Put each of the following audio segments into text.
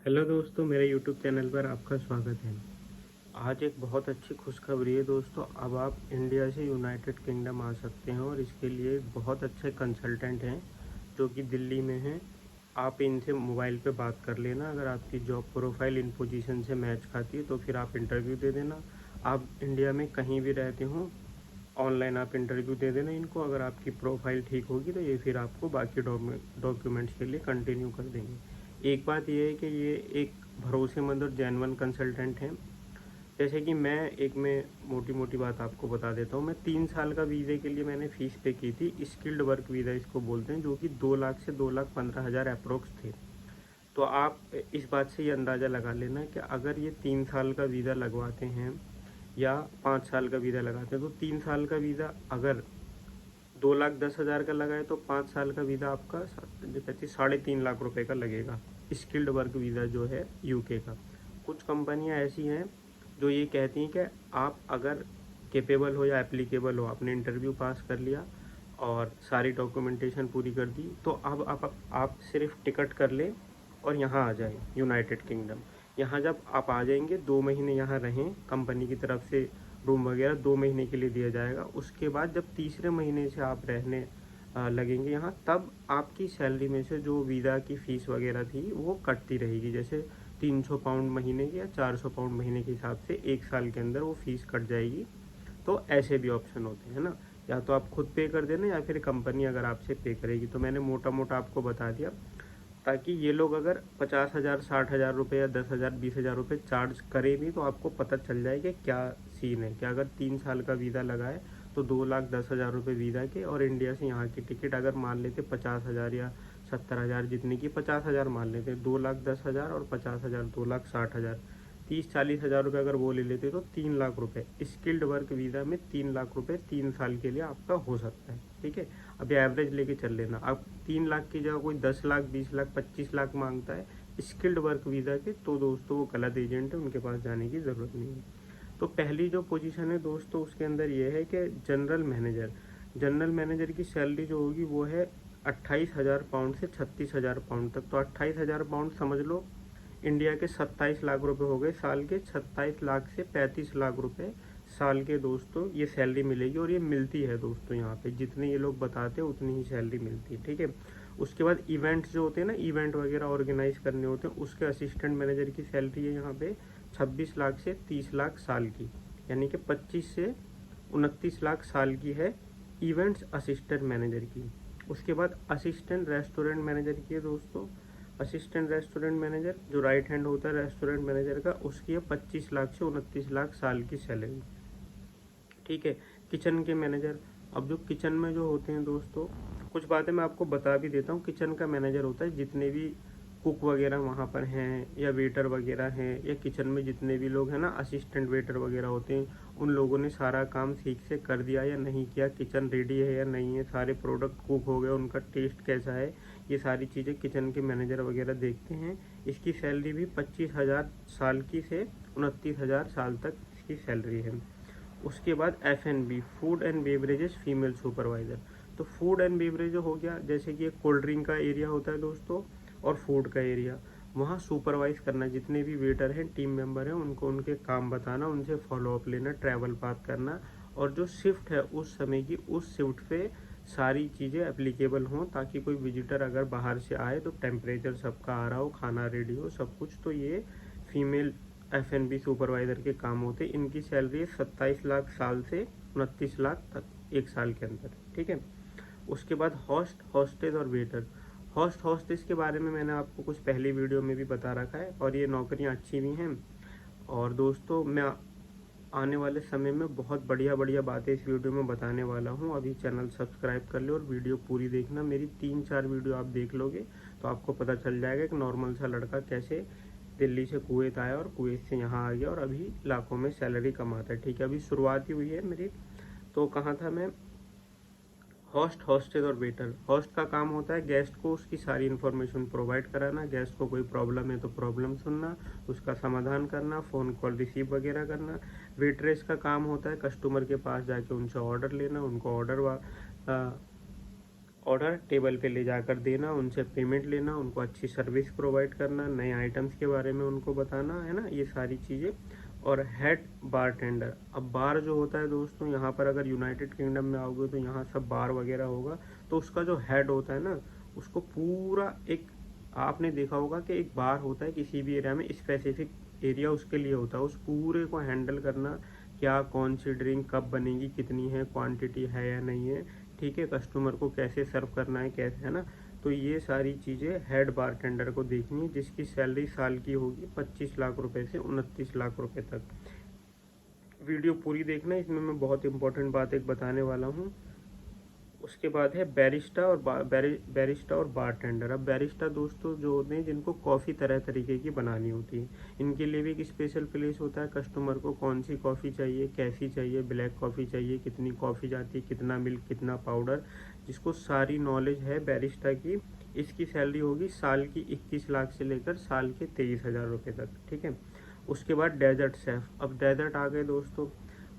Hello दोस्तों, मेरे YouTube channel पर आपका स्वागत है। आज एक बहुत अच्छी खुशखबरी है दोस्तों। अब आप इंडिया से यूनाइटेड किंगडम आ सकते हैं और इसके लिए एक बहुत अच्छे कंसल्टेंट हैं जो कि दिल्ली में हैं। आप इनसे मोबाइल पे बात कर लेना। अगर आपकी जॉब प्रोफाइल इन पोजीशन से मैच खाती है तो फिर आप इंटरव्यू दे देना। आप इंडिया में कहीं भी रहते हो, ऑनलाइन आप इंटरव्यू दे देना इनको। अगर आपकी प्रोफाइल ठीक होगी तो ये फिर आपको बाकी डॉक्यूमेंट्स के लिए कंटिन्यू कर देंगे। एक बात ये है कि ये एक भरोसेमंद और जेन्युइन कंसल्टेंट हैं। जैसे कि मैं मोटी मोटी बात आपको बता देता हूँ। मैं 3 साल का वीज़े के लिए मैंने फ़ीस पे की थी। स्किल्ड वर्क वीज़ा इसको बोलते हैं, जो कि 2 लाख से 2,15,000 अप्रोक्स थे। तो आप इस बात से ये अंदाज़ा लगा लेना कि अगर ये 3 साल का वीज़ा लगवाते हैं या 5 साल का वीज़ा लगाते हैं, तो 3 साल का वीज़ा अगर 2,10,000 का लगा है तो 5 साल का वीज़ा आपका जो कहती 3.5 लाख रुपए का लगेगा। स्किल्ड वर्क वीज़ा जो है यूके का। कुछ कंपनियां ऐसी हैं जो ये कहती हैं कि आप अगर कैपेबल हो या एप्लीकेबल हो, आपने इंटरव्यू पास कर लिया और सारी डॉक्यूमेंटेशन पूरी कर दी, तो अब आप सिर्फ टिकट कर लें और यहाँ आ जाएं यूनाइटेड किंगडम। यहाँ जब आप आ जाएंगे, 2 महीने यहाँ रहें, कंपनी की तरफ से रूम वगैरह 2 महीने के लिए दिया जाएगा। उसके बाद जब तीसरे महीने से आप रहने लगेंगे यहाँ, तब आपकी सैलरी में से जो वीज़ा की फ़ीस वगैरह थी वो कटती रहेगी। जैसे 300 पाउंड महीने के या 400 पाउंड महीने के हिसाब से 1 साल के अंदर वो फ़ीस कट जाएगी। तो ऐसे भी ऑप्शन होते हैं ना, या तो आप खुद पे कर देना या फिर कंपनी अगर आपसे पे करेगी। तो मैंने मोटा मोटा आपको बता दिया, ताकि ये लोग अगर 50,000 60,000 रुपये या 10,000 20,000 रुपये चार्ज करें भी तो आपको पता चल जाए कि क्या सीन है। कि अगर 3 साल का वीज़ा लगा है तो 2,10,000 रुपये वीज़ा के, और इंडिया से यहाँ की टिकट अगर मान लेते 50,000 या 70,000, जितने की 50,000 मान लेते, 2,10,000 और 50,000 2,60,000, 30-40,000 रुपये अगर वो ले लेते तो 3 लाख रुपये स्किल्ड वर्क वीज़ा में 3 लाख रुपये 3 साल के लिए आपका हो सकता है। ठीक है, अभी एवरेज लेके चल लेना। अब 3 लाख की जगह कोई 10 लाख 20 लाख 25 लाख मांगता है स्किल्ड वर्क वीज़ा के, तो दोस्तों वो गलत एजेंट है, उनके पास जाने की ज़रूरत नहीं है। तो पहली जो पोजीशन है दोस्तों, उसके अंदर ये है कि जनरल मैनेजर की सैलरी जो होगी वो है 28,000 पाउंड से 36,000 पाउंड तक। तो 28,000 पाउंड समझ लो इंडिया के 27 लाख रुपए हो गए साल के। 27 लाख से 35 लाख रुपए साल के दोस्तों ये सैलरी मिलेगी, और ये मिलती है दोस्तों। यहाँ पे जितने ये लोग बताते हैं उतनी ही सैलरी मिलती है। ठीक है, उसके बाद इवेंट्स जो होते हैं ना, इवेंट वगैरह ऑर्गेनाइज करने होते हैं, उसके असिस्टेंट मैनेजर की सैलरी है यहाँ पे 26 लाख से 30 लाख साल की, यानी कि 25 से 29 लाख साल की है इवेंट्स असिस्टेंट मैनेजर की। उसके बाद असिस्टेंट रेस्टोरेंट मैनेजर की है दोस्तों। असिस्टेंट रेस्टोरेंट मैनेजर जो राइट हैंड होता है रेस्टोरेंट मैनेजर का, उसकी है 25 लाख से 29 लाख साल की सैलरी। ठीक है, किचन के मैनेजर। अब जो किचन में जो होते हैं दोस्तों, कुछ बातें मैं आपको बता भी देता हूँ। किचन का मैनेजर होता है जितने भी कुक वगैरह वहाँ पर हैं या वेटर वगैरह हैं, या किचन में जितने भी लोग हैं ना, असिस्टेंट वेटर वगैरह होते हैं, उन लोगों ने सारा काम ठीक से कर दिया या नहीं किया, किचन रेडी है या नहीं है, सारे प्रोडक्ट कुक हो गए, उनका टेस्ट कैसा है, ये सारी चीज़ें किचन के मैनेजर वगैरह देखते हैं। इसकी सैलरी भी 25,000 साल की से 29,000 साल तक इसकी सैलरी है। उसके बाद F&B, food and beverages female supervisor. तो फूड एंड बेवरेज हो गया, जैसे कि एक कोल्ड ड्रिंक का एरिया होता है दोस्तों और फूड का एरिया, वहाँ सुपरवाइज़ करना, जितने भी वेटर हैं, टीम मेंबर हैं, उनको उनके काम बताना, उनसे फॉलोअप लेना, ट्रैवल बात करना, और जो शिफ्ट है उस समय की, उस शिफ्ट पे सारी चीज़ें एप्लीकेबल हों, ताकि कोई विजिटर अगर बाहर से आए तो टेम्परेचर सबका आ रहा हो, खाना रेडी हो, सब कुछ। तो ये फीमेल F&B सुपरवाइज़र के काम होते। इनकी सैलरी है 27 लाख साल से 29 लाख तक 1 साल के अंदर। ठीक है, उसके बाद हॉस्ट, हॉस्टेस और वेटर। हॉस्टेस के बारे में मैंने आपको कुछ पहली वीडियो में भी बता रखा है, और ये नौकरियां अच्छी भी हैं। और दोस्तों मैं आने वाले समय में बहुत बढ़िया बढ़िया बातें इस वीडियो में बताने वाला हूँ। अभी चैनल सब्सक्राइब कर लो और वीडियो पूरी देखना। मेरी 3-4 वीडियो आप देख लोगे तो आपको पता चल जाएगा कि नॉर्मल सा लड़का कैसे दिल्ली से कुवैत आया और कुवैत से यहाँ आ गया और अभी लाखों में सैलरी कमाता है। ठीक है, अभी शुरुआत ही हुई है मेरी। तो कहाँ था मैं? होस्ट, हॉस्टेस और वेटर। होस्ट का काम होता है गेस्ट को उसकी सारी इन्फॉर्मेशन प्रोवाइड कराना, गेस्ट को कोई प्रॉब्लम है तो प्रॉब्लम सुनना, उसका समाधान करना, फ़ोन कॉल रिसीव वगैरह करना। वेटरेस का काम होता है कस्टमर के पास जाके उनसे ऑर्डर लेना, उनको ऑर्डर टेबल पे ले जाकर देना, उनसे पेमेंट लेना, उनको अच्छी सर्विस प्रोवाइड करना, नए आइटम्स के बारे में उनको बताना, है ना, ये सारी चीज़ें। और हेड बार टेंडर, अब बार जो होता है दोस्तों, यहाँ पर अगर यूनाइटेड किंगडम में आओगे तो यहाँ सब बार वगैरह होगा, तो उसका जो हेड होता है ना, उसको पूरा एक, आपने देखा होगा कि एक बार होता है किसी भी एरिया में, स्पेसिफिक एरिया उसके लिए होता है, उस पूरे को हैंडल करना, क्या कौन सी ड्रिंक कब बनेगी, कितनी है, क्वांटिटी है या नहीं है, ठीक है, कस्टमर को कैसे सर्व करना है, कैसे, है ना। तो ये सारी चीज़ें हेड बारटेंडर को देखनी है, जिसकी सैलरी साल की होगी 25 लाख रुपए से 29 लाख रुपए तक। वीडियो पूरी देखना, इसमें मैं बहुत इंपॉर्टेंट बात एक बताने वाला हूँ। उसके बाद है बैरिस्टा और बैरिस्टा और बारटेंडर। अब बैरिस्टा दोस्तों जो होते हैं जिनको कॉफ़ी तरह तरीके की बनानी होती है, इनके लिए भी एक स्पेशल प्लेस होता है, कस्टमर को कौन सी कॉफ़ी चाहिए, कैसी चाहिए, ब्लैक कॉफ़ी चाहिए, कितनी कॉफ़ी जाती है, कितना मिल्क, कितना पाउडर, जिसको सारी नॉलेज है बैरिस्टा की। इसकी सैलरी होगी साल की 21 लाख से लेकर साल के 23,000 रुपये तक, ठीक है। उसके बाद डेजर्ट शेफ़, अब डेजर्ट आ गए दोस्तों,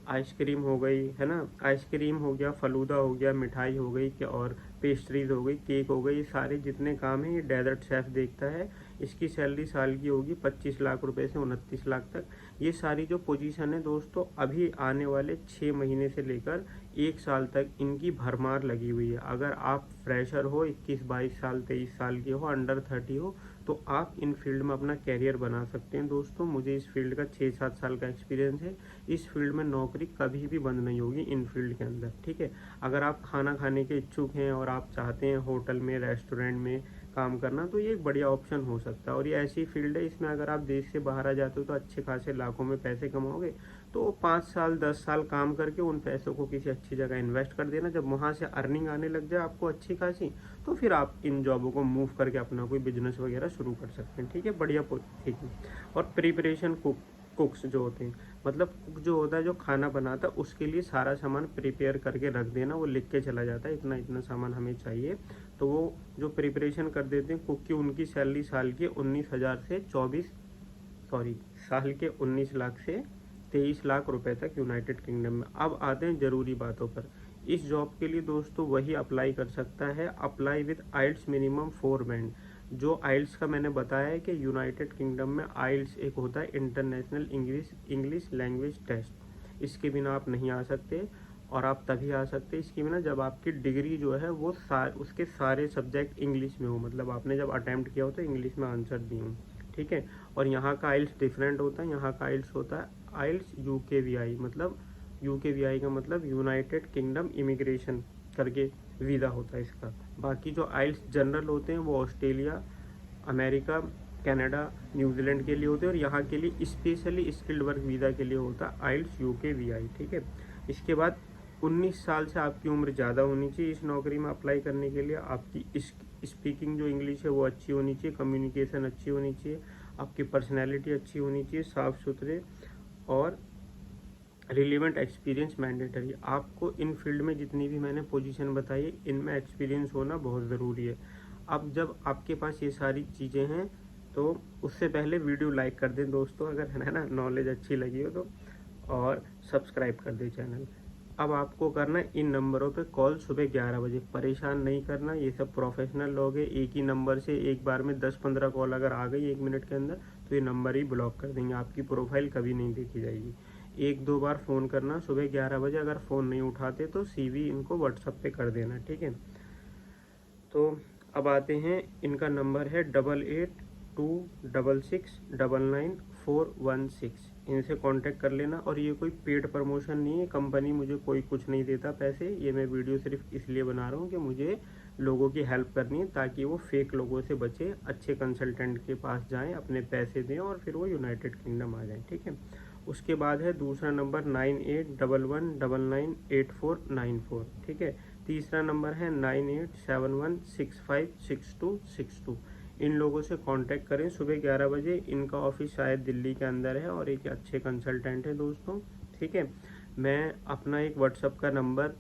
आइसक्रीम हो गई, है ना, आइसक्रीम हो गया, फलूदा हो गया, मिठाई हो गई, और पेस्ट्रीज हो गई, केक हो गई, ये सारे जितने काम हैं ये डेजर्ट शेफ़ देखता है। इसकी सैलरी साल की होगी 25 लाख रुपए से 29 लाख तक। ये सारी जो पोजीशन है दोस्तों, अभी आने वाले 6 महीने से लेकर 1 साल तक इनकी भरमार लगी हुई है। अगर आप फ्रेशर हो, 21-22 साल, 23 साल के हो, अंडर 30 हो, तो आप इन फील्ड में अपना कैरियर बना सकते हैं दोस्तों। मुझे इस फील्ड का 6-7 साल का एक्सपीरियंस है। इस फील्ड में नौकरी कभी भी बंद नहीं होगी इन फील्ड के अंदर, ठीक है। अगर आप खाना खाने के इच्छुक हैं और आप चाहते हैं होटल में, रेस्टोरेंट में काम करना, तो ये एक बढ़िया ऑप्शन हो सकता है। और ये ऐसी फील्ड है, इसमें अगर आप देश से बाहर आ जाते हो तो अच्छे खासे लाखों में पैसे कमाओगे। तो 5 साल 10 साल काम करके उन पैसों को किसी अच्छी जगह इन्वेस्ट कर देना। जब वहाँ से अर्निंग आने लग जाए आपको अच्छी खासी, तो फिर आप इन जॉबों को मूव करके अपना कोई बिजनेस वगैरह शुरू कर सकते हैं, ठीक है, बढ़िया, ठीक है। और प्रिपरेशन कुक्स जो होते हैं, मतलब कुक जो होता है जो खाना बनाता है, उसके लिए सारा सामान प्रिपेयर करके रख देना, वो लिख के चला जाता है इतना इतना सामान हमें चाहिए, तो वो जो प्रिपरेशन कर देते हैं कुक की, उनकी सैलरी साल के 19,000 से 24 सॉरी साल के 19 लाख से 23 लाख रुपए तक यूनाइटेड किंगडम में। अब आते हैं ज़रूरी बातों पर। इस जॉब के लिए दोस्तों वही अप्लाई कर सकता है, apply with IELTS minimum 4 band. जो आइल्स का मैंने बताया है कि यूनाइटेड किंगडम में आइल्स एक होता है इंटरनेशनल इंग्लिश लैंग्वेज टेस्ट, इसके बिना आप नहीं आ सकते। और आप तभी आ सकते इसके बिना जब आपकी डिग्री जो है वो उसके सारे सब्जेक्ट इंग्लिश में हो, मतलब आपने जब अटैम्प्ट किया हो तो इंग्लिश में आंसर दिए हो, ठीक है। और यहाँ का आइल्स डिफरेंट होता है, यहाँ का आइल्स होता है आइल्स UKVI, मतलब UKVI का मतलब यूनाइटेड किंगडम इमिग्रेशन करके वीज़ा होता है इसका। बाकी जो आइल्स जनरल होते हैं वो ऑस्ट्रेलिया, अमेरिका, कनाडा, न्यूजीलैंड के लिए होते हैं, और यहाँ के लिए स्पेशली स्किल्ड वर्क वीज़ा के लिए होता है आइल्स UKVI, ठीक है। इसके बाद 19 साल से आपकी उम्र ज़्यादा होनी चाहिए इस नौकरी में अप्लाई करने के लिए। आपकी स्पीकिंग जो इंग्लिश है वो अच्छी होनी चाहिए, कम्युनिकेशन अच्छी होनी चाहिए, आपकी पर्सनैलिटी अच्छी होनी चाहिए, साफ़ सुथरे, और रिलेवेंट एक्सपीरियंस मैंडेटरी। आपको इन फील्ड में जितनी भी मैंने पोजीशन बताई है इनमें एक्सपीरियंस होना बहुत ज़रूरी है। अब जब आपके पास ये सारी चीज़ें हैं तो उससे पहले वीडियो लाइक कर दें दोस्तों, अगर है ना नॉलेज अच्छी लगी हो तो, और सब्सक्राइब कर दें चैनल। अब आपको करना है इन नंबरों पे कॉल सुबह 11 बजे, परेशान नहीं करना, ये सब प्रोफेशनल लोग हैं। एक ही नंबर से एक बार में 10-15 कॉल अगर आ गई 1 मिनट के अंदर तो ये नंबर ही ब्लॉक कर देंगे, आपकी प्रोफाइल कभी नहीं देखी जाएगी। 1-2 बार फ़ोन करना सुबह 11 बजे, अगर फ़ोन नहीं उठाते तो CV इनको व्हाट्सअप पे कर देना, ठीक है। तो अब आते हैं, इनका नंबर है 8826699416, इनसे कांटेक्ट कर लेना। और ये कोई पेड प्रमोशन नहीं है, कंपनी मुझे कोई कुछ नहीं देता पैसे, ये मैं वीडियो सिर्फ इसलिए बना रहा हूँ कि मुझे लोगों की हेल्प करनी है ताकि वो फेक लोगों से बचे, अच्छे कंसल्टेंट के पास जाएं, अपने पैसे दें और फिर वो यूनाइटेड किंगडम आ जाएं, ठीक है। उसके बाद है दूसरा नंबर 9811998494, ठीक है। तीसरा नंबर है 9871656262। इन लोगों से कांटेक्ट करें सुबह 11 बजे। इनका ऑफिस शायद दिल्ली के अंदर है और एक अच्छे कंसल्टेंट है दोस्तों, ठीक है। मैं अपना एक व्हाट्सअप का नंबर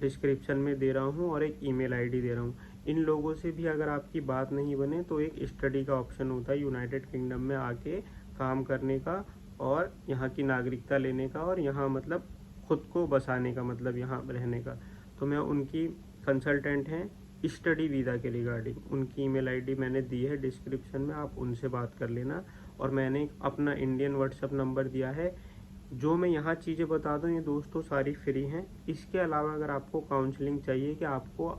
डिस्क्रिप्शन में दे रहा हूँ और एक ईमेल ID दे रहा हूँ। इन लोगों से भी अगर आपकी बात नहीं बने तो एक स्टडी का ऑप्शन होता है यूनाइटेड किंगडम में आके काम करने का, और यहाँ की नागरिकता लेने का, और यहाँ मतलब खुद को बसाने का, मतलब यहाँ रहने का। तो मैं उनकी कंसल्टेंट हैं, स्टडी वीज़ा के रिगार्डिंग। उनकी ईमेल आईडी मैंने दी है डिस्क्रिप्शन में, आप उनसे बात कर लेना। और मैंने अपना इंडियन व्हाट्सएप नंबर दिया है। जो मैं यहाँ चीज़ें बता दूँ ये दोस्तों सारी फ्री हैं। इसके अलावा अगर आपको काउंसलिंग चाहिए कि आपको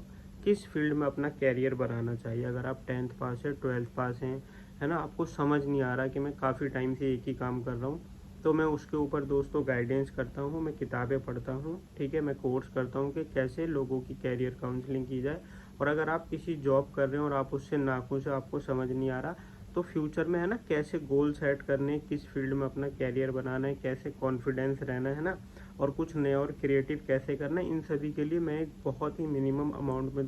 किस फील्ड में अपना कैरियर बनाना चाहिए, अगर आप 10th पास है, 12th पास हैं, है ना, आपको समझ नहीं आ रहा कि मैं काफ़ी टाइम से एक ही काम कर रहा हूँ, तो मैं उसके ऊपर दोस्तों गाइडेंस करता हूँ, मैं किताबें पढ़ता हूँ, ठीक है, मैं कोर्स करता हूँ कि कैसे लोगों की कैरियर काउंसलिंग की जाए। और अगर आप किसी जॉब कर रहे हो और आप उससे नाखुश हो, आपको समझ नहीं आ रहा, तो फ्यूचर में है ना कैसे गोल सेट करने, किस फील्ड में अपना कैरियर बनाना है, कैसे कॉन्फिडेंस रहना है ना, और कुछ नया और क्रिएटिव कैसे करना है, इन सभी के लिए मैं एक बहुत ही मिनिमम अमाउंट में